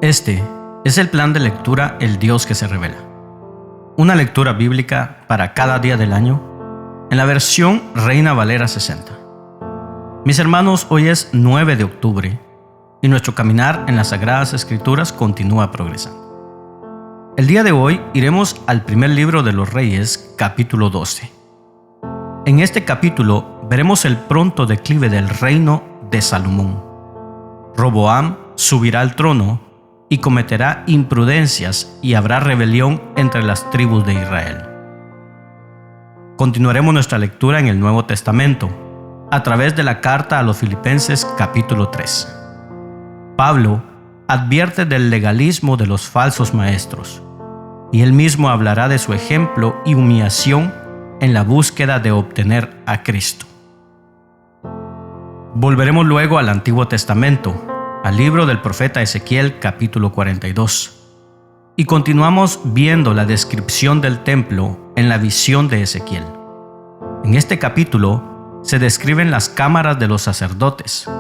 Este es el plan de lectura El Dios que se revela. Una lectura bíblica para cada día del año en la versión Reina Valera 60. Mis hermanos, hoy es 9 de octubre y nuestro caminar en las Sagradas Escrituras continúa progresando. El día de hoy iremos al primer libro de los Reyes, capítulo 12. En este capítulo veremos el pronto declive del reino de Salomón. Roboam subirá al trono y cometerá imprudencias y habrá rebelión entre las tribus de Israel. Continuaremos nuestra lectura en el Nuevo Testamento a través de la carta a los Filipenses capítulo 3. Pablo advierte del legalismo de los falsos maestros y él mismo hablará de su ejemplo y humillación en la búsqueda de obtener a Cristo. Volveremos luego al Antiguo Testamento, al libro del profeta Ezequiel capítulo 42, y continuamos viendo la descripción del templo en la visión de Ezequiel. En este capítulo se describen las cámaras de los sacerdotes,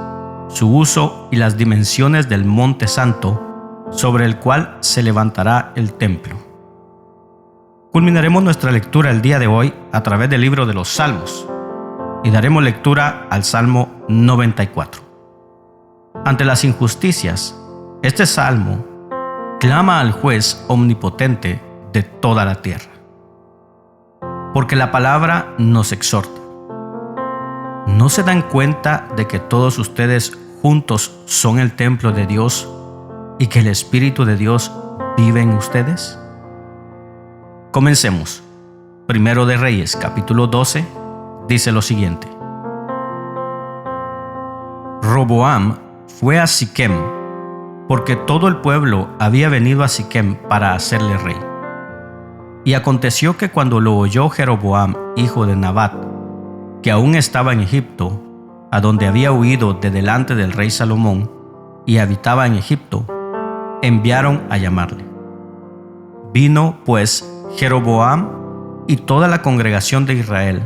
su uso y las dimensiones del monte santo sobre el cual se levantará el templo. Culminaremos nuestra lectura el día de hoy a través del libro de los Salmos y daremos lectura al Salmo 94. Ante las injusticias, este salmo clama al juez omnipotente de toda la tierra. Porque la palabra nos exhorta. ¿No se dan cuenta de que todos ustedes juntos son el templo de Dios y que el Espíritu de Dios vive en ustedes? Comencemos. Primero de Reyes, capítulo 12, dice lo siguiente. Roboam fue a Siquem, porque todo el pueblo había venido a Siquem para hacerle rey. Y aconteció que cuando lo oyó Jeroboam, hijo de Nabat, que aún estaba en Egipto, a donde había huido de delante del rey Salomón, y habitaba en Egipto, enviaron a llamarle. Vino, pues, Jeroboam y toda la congregación de Israel,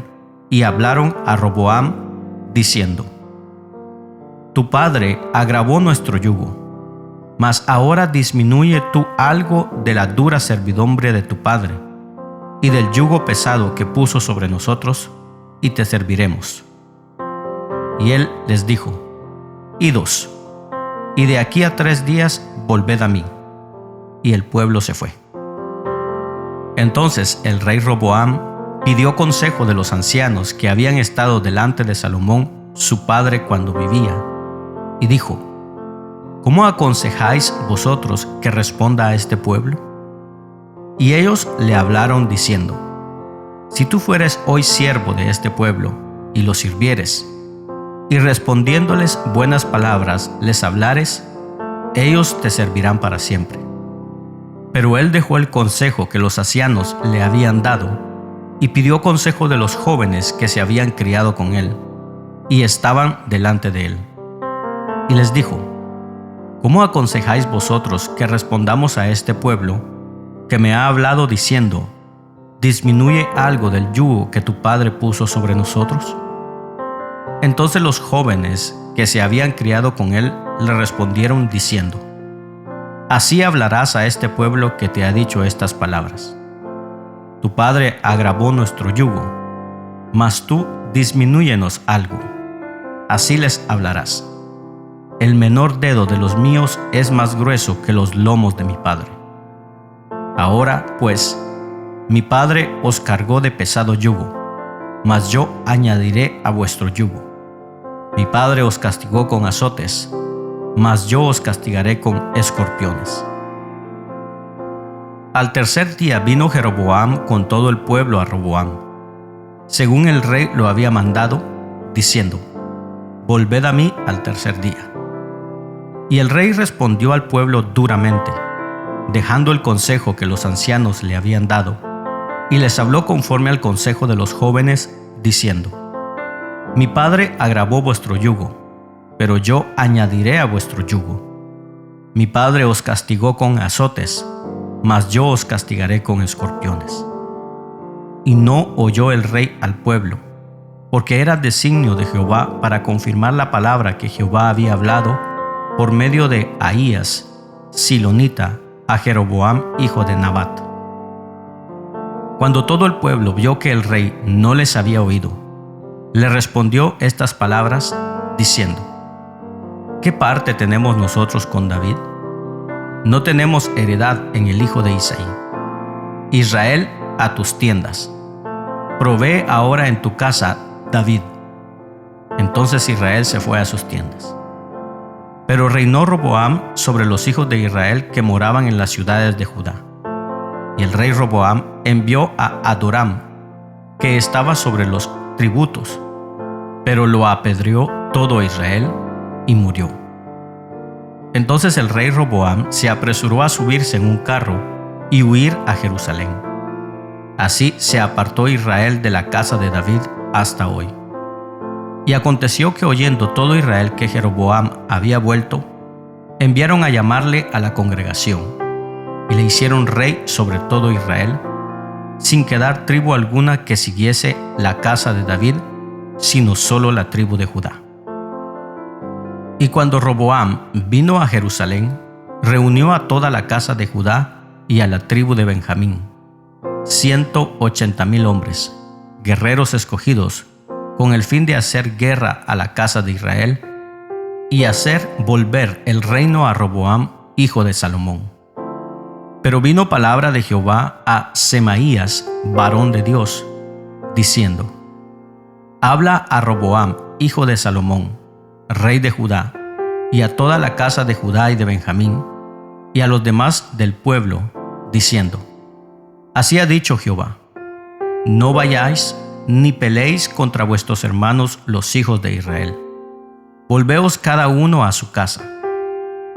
y hablaron a Roboam, diciendo: Tu padre agravó nuestro yugo, mas ahora disminuye tú algo de la dura servidumbre de tu padre, y del yugo pesado que puso sobre nosotros, y te serviremos. Y él les dijo: Idos, y de aquí a 3 días volved a mí. Y el pueblo se fue. Entonces el rey Roboam pidió consejo de los ancianos que habían estado delante de Salomón, su padre, cuando vivía, y dijo: ¿Cómo aconsejáis vosotros que responda a este pueblo? Y ellos le hablaron diciendo: Si tú fueres hoy siervo de este pueblo, y lo sirvieres, y respondiéndoles buenas palabras les hablares, ellos te servirán para siempre. Pero él dejó el consejo que los ancianos le habían dado, y pidió consejo de los jóvenes que se habían criado con él, y estaban delante de él. Y les dijo: ¿Cómo aconsejáis vosotros que respondamos a este pueblo que me ha hablado diciendo: ¿Disminuye algo del yugo que tu padre puso sobre nosotros? Entonces los jóvenes que se habían criado con él le respondieron diciendo: Así hablarás a este pueblo que te ha dicho estas palabras: Tu padre agravó nuestro yugo, mas tú disminúyenos algo. Así les hablarás: El menor dedo de los míos es más grueso que los lomos de mi padre. Ahora, pues, mi padre os cargó de pesado yugo, mas yo añadiré a vuestro yugo. Mi padre os castigó con azotes, mas yo os castigaré con escorpiones. Al tercer día vino Jeroboam con todo el pueblo a Roboam, según el rey lo había mandado, diciendo: Volved a mí al tercer día. Y el rey respondió al pueblo duramente, dejando el consejo que los ancianos le habían dado, y les habló conforme al consejo de los jóvenes, diciendo: Mi padre agravó vuestro yugo, pero yo añadiré a vuestro yugo. Mi padre os castigó con azotes, mas yo os castigaré con escorpiones. Y no oyó el rey al pueblo, porque era designio de Jehová para confirmar la palabra que Jehová había hablado por medio de Ahías, silonita, a Jeroboam hijo de Nabat. Cuando todo el pueblo vio que el rey no les había oído, le respondió estas palabras, diciendo: ¿Qué parte tenemos nosotros con David? No tenemos heredad en el hijo de Isaí. Israel, a tus tiendas. Provee ahora en tu casa, David. Entonces Israel se fue a sus tiendas. Pero reinó Roboam sobre los hijos de Israel que moraban en las ciudades de Judá. Y el rey Roboam envió a Adoram, que estaba sobre los tributos, pero lo apedreó todo Israel y murió. Entonces el rey Roboam se apresuró a subirse en un carro y huir a Jerusalén. Así se apartó Israel de la casa de David hasta hoy. Y aconteció que oyendo todo Israel que Jeroboam había vuelto, enviaron a llamarle a la congregación, y le hicieron rey sobre todo Israel, sin quedar tribu alguna que siguiese la casa de David, sino solo la tribu de Judá. Y cuando Roboam vino a Jerusalén, reunió a toda la casa de Judá y a la tribu de Benjamín, 180,000 hombres, guerreros escogidos, con el fin de hacer guerra a la casa de Israel y hacer volver el reino a Roboam, hijo de Salomón. Pero vino palabra de Jehová a Semaías, varón de Dios, diciendo: Habla a Roboam, hijo de Salomón, rey de Judá, y a toda la casa de Judá y de Benjamín, y a los demás del pueblo, diciendo: Así ha dicho Jehová: No vayáis ni peleéis contra vuestros hermanos los hijos de Israel. Volveos cada uno a su casa,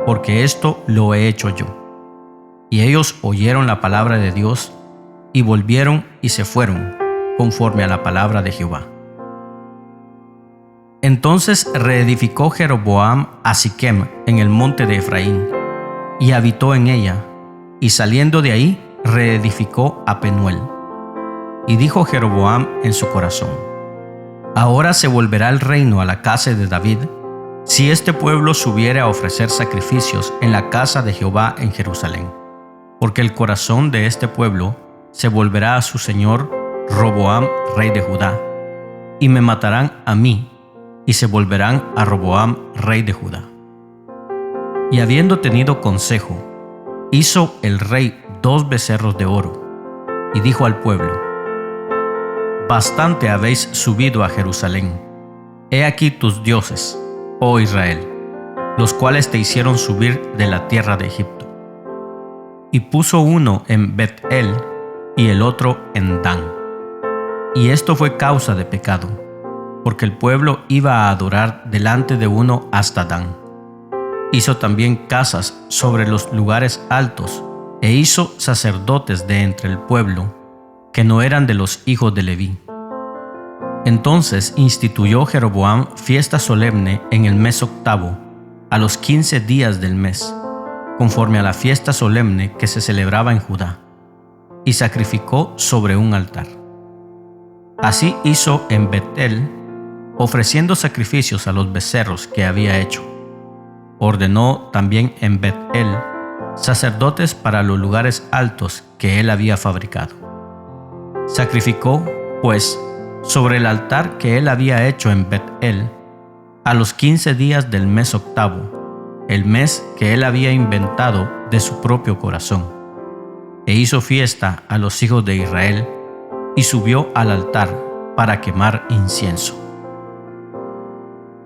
porque esto lo he hecho yo. Y ellos oyeron la palabra de Dios, y volvieron y se fueron, conforme a la palabra de Jehová. Entonces reedificó Jeroboam a Siquem en el monte de Efraín, y habitó en ella, y saliendo de ahí reedificó a Penuel. Y dijo Jeroboam en su corazón: Ahora se volverá el reino a la casa de David, si este pueblo subiere a ofrecer sacrificios en la casa de Jehová en Jerusalén, porque el corazón de este pueblo se volverá a su señor Roboam, rey de Judá, y me matarán a mí, y se volverán a Roboam, rey de Judá. Y habiendo tenido consejo, hizo el rey 2 becerros de oro, y dijo al pueblo: Bastante habéis subido a Jerusalén. He aquí tus dioses, oh Israel, los cuales te hicieron subir de la tierra de Egipto. Y puso uno en Bet-el y el otro en Dan. Y esto fue causa de pecado, porque el pueblo iba a adorar delante de uno hasta Dan. Hizo también casas sobre los lugares altos, e hizo sacerdotes de entre el pueblo, que no eran de los hijos de Leví. Entonces instituyó Jeroboam fiesta solemne en el mes 8, a los 15 días del mes, conforme a la fiesta solemne que se celebraba en Judá, y sacrificó sobre un altar. Así hizo en Bet-el, ofreciendo sacrificios a los becerros que había hecho. Ordenó también en Bet-el sacerdotes para los lugares altos que él había fabricado. Sacrificó, pues, sobre el altar que él había hecho en Bet-el, a los 15 días del mes 8, el mes que él había inventado de su propio corazón, e hizo fiesta a los hijos de Israel, y subió al altar para quemar incienso.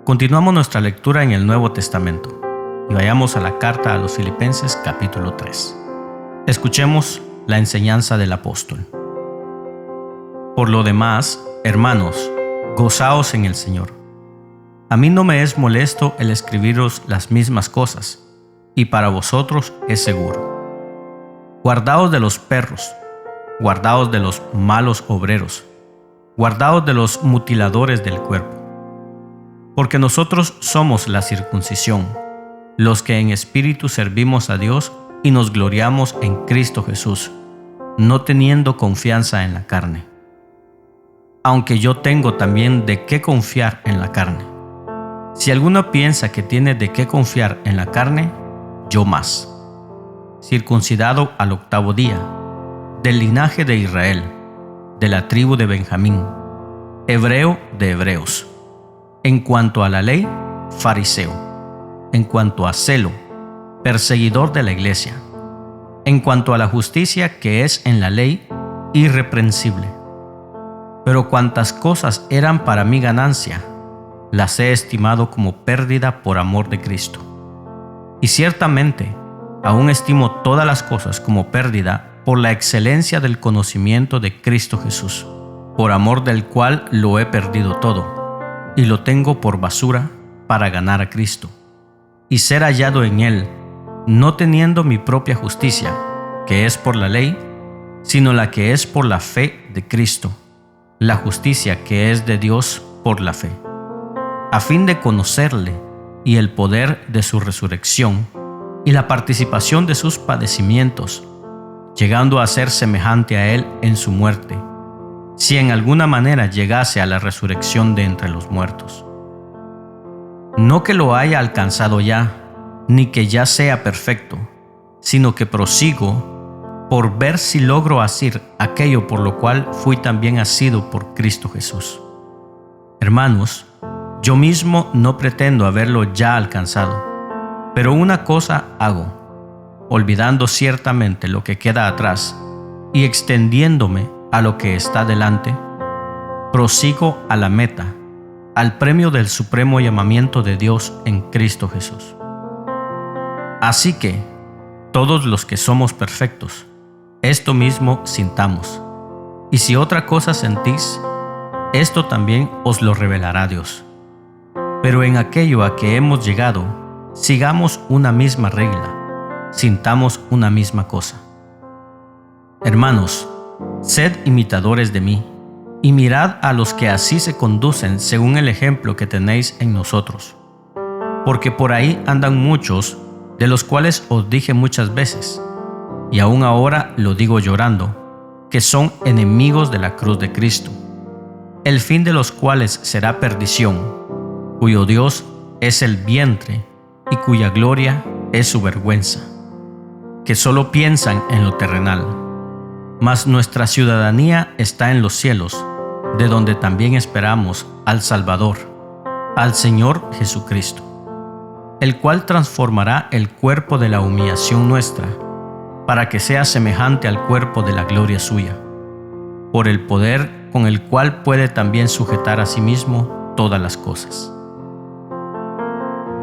Continuamos nuestra lectura en el Nuevo Testamento, y vayamos a la carta a los Filipenses capítulo 3. Escuchemos la enseñanza del apóstol. Por lo demás, hermanos, gozaos en el Señor. A mí no me es molesto el escribiros las mismas cosas, y para vosotros es seguro. Guardaos de los perros, guardaos de los malos obreros, guardaos de los mutiladores del cuerpo. Porque nosotros somos la circuncisión, los que en espíritu servimos a Dios y nos gloriamos en Cristo Jesús, no teniendo confianza en la carne. Aunque yo tengo también de qué confiar en la carne. Si alguno piensa que tiene de qué confiar en la carne, yo más. circuncidado al 8º día, del linaje de Israel, de la tribu de Benjamín, hebreo de hebreos. En cuanto a la ley, fariseo. En cuanto a celo, perseguidor de la iglesia. En cuanto a la justicia que es en la ley, irreprensible. Pero cuantas cosas eran para mi ganancia, las he estimado como pérdida por amor de Cristo. Y ciertamente, aún estimo todas las cosas como pérdida por la excelencia del conocimiento de Cristo Jesús, por amor del cual lo he perdido todo, y lo tengo por basura para ganar a Cristo, y ser hallado en Él, no teniendo mi propia justicia, que es por la ley, sino la que es por la fe de Cristo, la justicia que es de Dios por la fe, a fin de conocerle y el poder de su resurrección y la participación de sus padecimientos, llegando a ser semejante a Él en su muerte, si en alguna manera llegase a la resurrección de entre los muertos. No que lo haya alcanzado ya, ni que ya sea perfecto, sino que prosigo por ver si logro asir aquello por lo cual fui también asido por Cristo Jesús. Hermanos, yo mismo no pretendo haberlo ya alcanzado, pero una cosa hago, olvidando ciertamente lo que queda atrás y extendiéndome a lo que está delante, prosigo a la meta, al premio del supremo llamamiento de Dios en Cristo Jesús. Así que, todos los que somos perfectos, esto mismo sintamos, y si otra cosa sentís, esto también os lo revelará Dios. Pero en aquello a que hemos llegado, sigamos una misma regla, sintamos una misma cosa. Hermanos, sed imitadores de mí, y mirad a los que así se conducen según el ejemplo que tenéis en nosotros. Porque por ahí andan muchos, de los cuales os dije muchas veces, y aún ahora lo digo llorando, que son enemigos de la cruz de Cristo, el fin de los cuales será perdición, cuyo Dios es el vientre y cuya gloria es su vergüenza, que solo piensan en lo terrenal. Mas nuestra ciudadanía está en los cielos, de donde también esperamos al Salvador, al Señor Jesucristo, el cual transformará el cuerpo de la humillación nuestra, para que sea semejante al cuerpo de la gloria suya, por el poder con el cual puede también sujetar a sí mismo todas las cosas.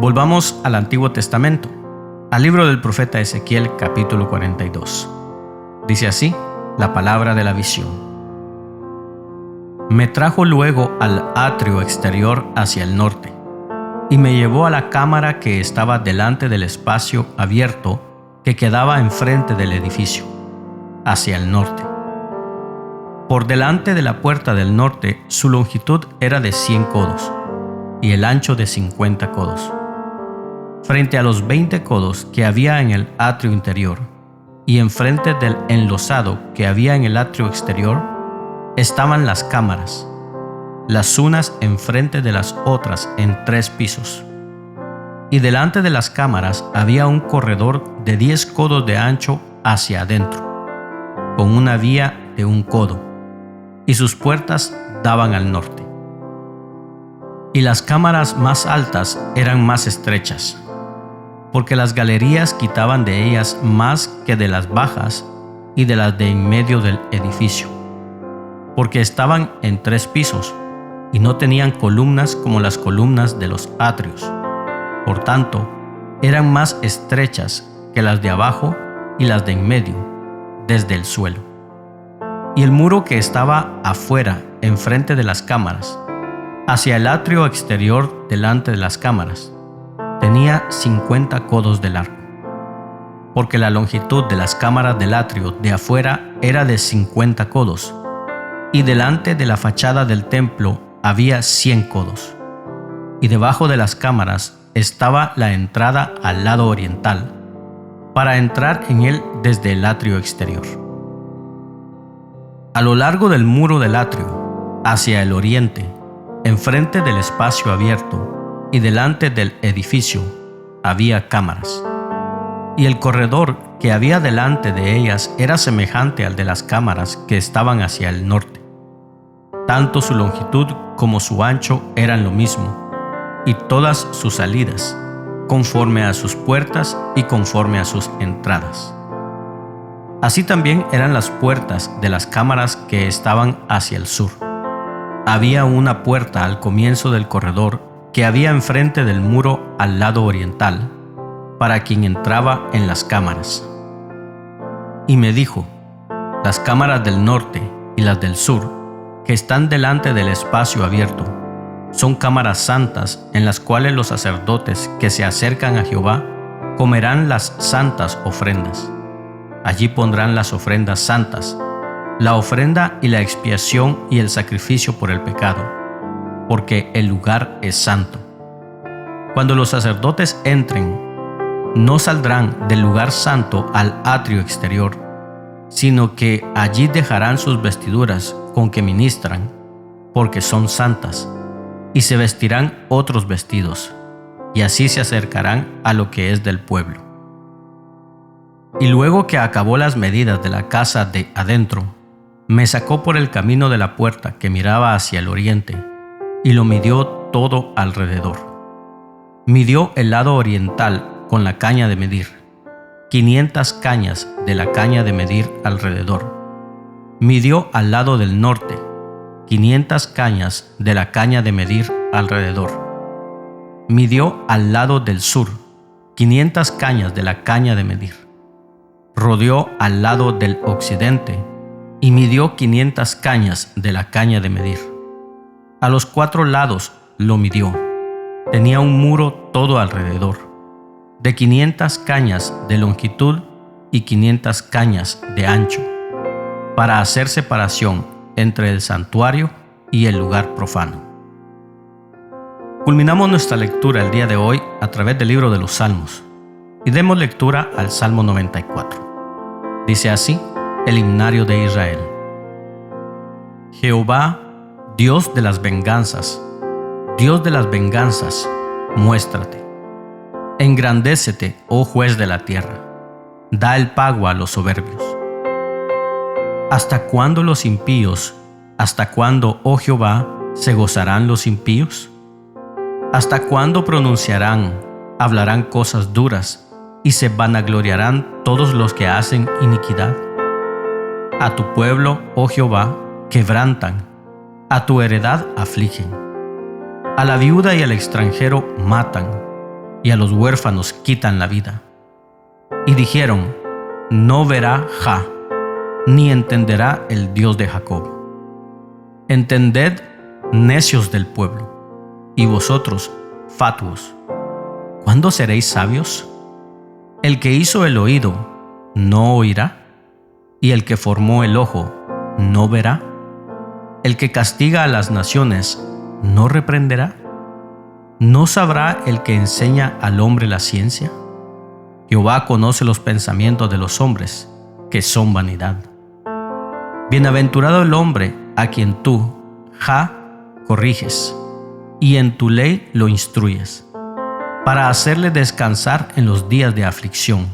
Volvamos al Antiguo Testamento, al libro del profeta Ezequiel, capítulo 42. Dice así la palabra de la visión. Me trajo luego al atrio exterior hacia el norte, y me llevó a la cámara que estaba delante del espacio abierto que quedaba enfrente del edificio, hacia el norte. Por delante de la puerta del norte su longitud era de 100 codos, y el ancho de 50 codos. Frente a los 20 codos que había en el atrio interior, y enfrente del enlosado que había en el atrio exterior, estaban las cámaras, las unas enfrente de las otras en 3 pisos. Y delante de las cámaras había un corredor de 10 codos de ancho hacia adentro, con una vía de 1 codo, y sus puertas daban al norte. Y las cámaras más altas eran más estrechas, porque las galerías quitaban de ellas más que de las bajas y de las de en medio del edificio, porque estaban en 3 pisos y no tenían columnas como las columnas de los atrios. Por tanto, eran más estrechas que las de abajo y las de en medio, desde el suelo. Y el muro que estaba afuera, enfrente de las cámaras, hacia el atrio exterior delante de las cámaras, tenía 50 codos de largo, porque la longitud de las cámaras del atrio de afuera era de 50 codos, y delante de la fachada del templo había 100 codos, y debajo de las cámaras estaba la entrada al lado oriental, para entrar en él desde el atrio exterior. A lo largo del muro del atrio, hacia el oriente, enfrente del espacio abierto y delante del edificio, había cámaras. y el corredor que había delante de ellas era semejante al de las cámaras que estaban hacia el norte. Tanto su longitud como su ancho eran lo mismo, y todas sus salidas, conforme a sus puertas y conforme a sus entradas. Así también eran las puertas de las cámaras que estaban hacia el sur. Había una puerta al comienzo del corredor que había enfrente del muro al lado oriental, para quien entraba en las cámaras. Y me dijo: las cámaras del norte y las del sur, que están delante del espacio abierto, son cámaras santas en las cuales los sacerdotes que se acercan a Jehová comerán las santas ofrendas. Allí pondrán las ofrendas santas, la ofrenda y la expiación y el sacrificio por el pecado, porque el lugar es santo. Cuando los sacerdotes entren, no saldrán del lugar santo al atrio exterior, sino que allí dejarán sus vestiduras con que ministran, porque son santas, y se vestirán otros vestidos, y así se acercarán a lo que es del pueblo. Y luego que acabó las medidas de la casa de adentro, me sacó por el camino de la puerta que miraba hacia el oriente, y lo midió todo alrededor. Midió el lado oriental con la caña de medir, 500 cañas de la caña de medir alrededor. Midió al lado del norte, 500 cañas de la caña de medir alrededor. Midió al lado del sur, 500 cañas de la caña de medir. Rodeó al lado del occidente y midió 500 cañas de la caña de medir. A los 4 lados lo midió. Tenía un muro todo alrededor, de 500 cañas de longitud y 500 cañas de ancho, para hacer separación entre el santuario y el lugar profano. Culminamos nuestra lectura el día de hoy a través del libro de los Salmos y demos lectura al Salmo 94. Dice así el himnario de Israel: Jehová, Dios de las venganzas, muéstrate. Engrandécete, oh juez de la tierra, da el pago a los soberbios. ¿Hasta cuándo los impíos, hasta cuándo, oh Jehová, se gozarán los impíos? ¿Hasta cuándo pronunciarán, hablarán cosas duras y se vanagloriarán todos los que hacen iniquidad? A tu pueblo, oh Jehová, quebrantan, a tu heredad afligen. A la viuda y al extranjero matan, y a los huérfanos quitan la vida. Y dijeron: no verá Jah, ni entenderá el Dios de Jacob. Entended, necios del pueblo, y vosotros, fatuos, ¿cuándo seréis sabios? El que hizo el oído, ¿no oirá? Y el que formó el ojo, ¿no verá? El que castiga a las naciones, ¿no reprenderá? ¿No sabrá el que enseña al hombre la ciencia? Jehová conoce los pensamientos de los hombres, que son vanidad. Bienaventurado el hombre a quien tú, Jah, corriges, y en tu ley lo instruyes, para hacerle descansar en los días de aflicción,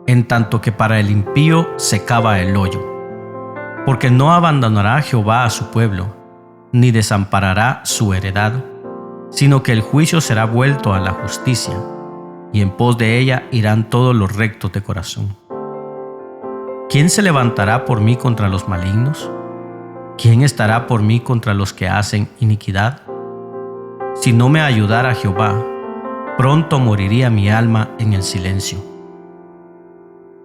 en tanto que para el impío se cava el hoyo. Porque no abandonará Jehová a su pueblo, ni desamparará su heredad, sino que el juicio será vuelto a la justicia, y en pos de ella irán todos los rectos de corazón. ¿Quién se levantará por mí contra los malignos? ¿Quién estará por mí contra los que hacen iniquidad? Si no me ayudara Jehová, pronto moriría mi alma en el silencio.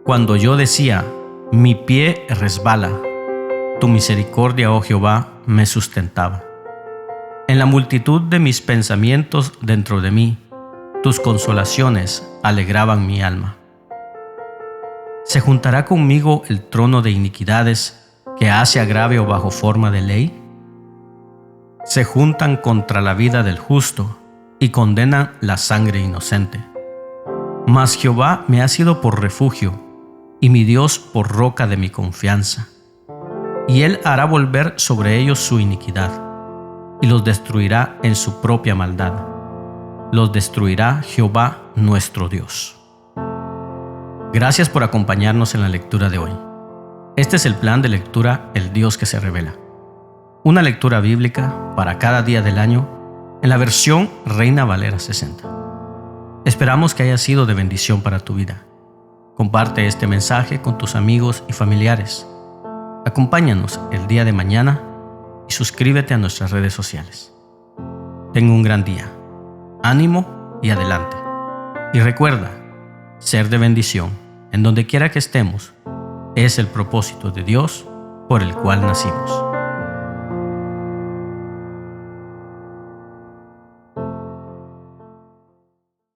Cuando yo decía: mi pie resbala, tu misericordia, oh Jehová, me sustentaba. En la multitud de mis pensamientos dentro de mí, tus consolaciones alegraban mi alma. ¿Se juntará conmigo el trono de iniquidades que hace agravio bajo forma de ley? Se juntan contra la vida del justo y condenan la sangre inocente. Mas Jehová me ha sido por refugio y mi Dios por roca de mi confianza. Y Él hará volver sobre ellos su iniquidad y los destruirá en su propia maldad. Los destruirá Jehová nuestro Dios. Gracias por acompañarnos en la lectura de hoy. Este es el plan de lectura El Dios que se revela. Una lectura bíblica para cada día del año en la versión Reina Valera 60. Esperamos que haya sido de bendición para tu vida. Comparte este mensaje con tus amigos y familiares. Acompáñanos el día de mañana y suscríbete a nuestras redes sociales. Ten un gran día. Ánimo y adelante. Y recuerda, ser de bendición en donde quiera que estemos es el propósito de Dios por el cual nacimos.